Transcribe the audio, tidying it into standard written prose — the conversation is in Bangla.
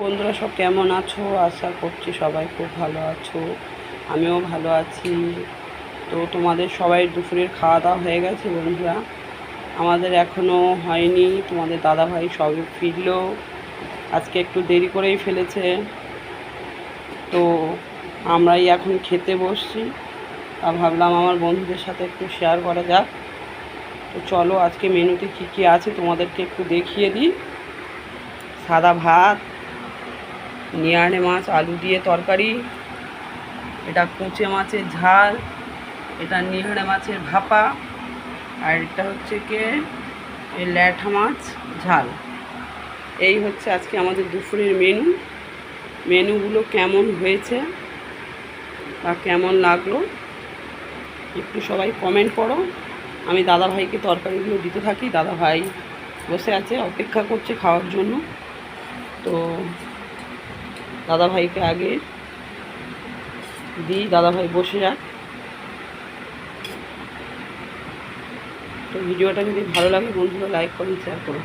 বন্ধুরা সব কেমন আছো? আশা করছি সবাই খুব ভালো আছো। আমিও ভালো আছি। তো তোমাদের সবাই দুপুরের খাওয়া দাওয়া হয়ে গেছে বন্ধুরা? আমাদের এখনও হয়নি। তোমাদের দাদাভাই সবে ফিরলো, আজকে একটু দেরি করেই ফেলেছে। তো আমরাই এখন খেতে বসছি। তা ভাবলাম আমার বন্ধুদের সাথে একটু শেয়ার করা যাক। তো চলো আজকে মেনুতে কী কী আছে তোমাদেরকে একটু দেখিয়ে দিই। সাদা ভাত, নিয়াড়ে মাছ আলু দিয়ে তরকারি, এটা কুঁচে মাছের ঝাল, এটা নিহাড়ে মাছের ভাপা, আর এটা হচ্ছে ল্যাঠা মাছ ঝাল। এই হচ্ছে আজকে আমাদের দুপুরের মেনুগুলো কেমন হয়েছে বা কেমন লাগলো একটু সবাই কমেন্ট করো। আমি দাদাভাইকে তরকারিগুলো দিতে থাকি। দাদাভাই বসে আছে, অপেক্ষা করছে খাওয়ার জন্য। তো দাদাভাইকে আগে দিই, দাদাভাই বসে যাক। তো ভিডিওটা যদি ভালো লাগে বন্ধুরা লাইক করুন, শেয়ার করুন।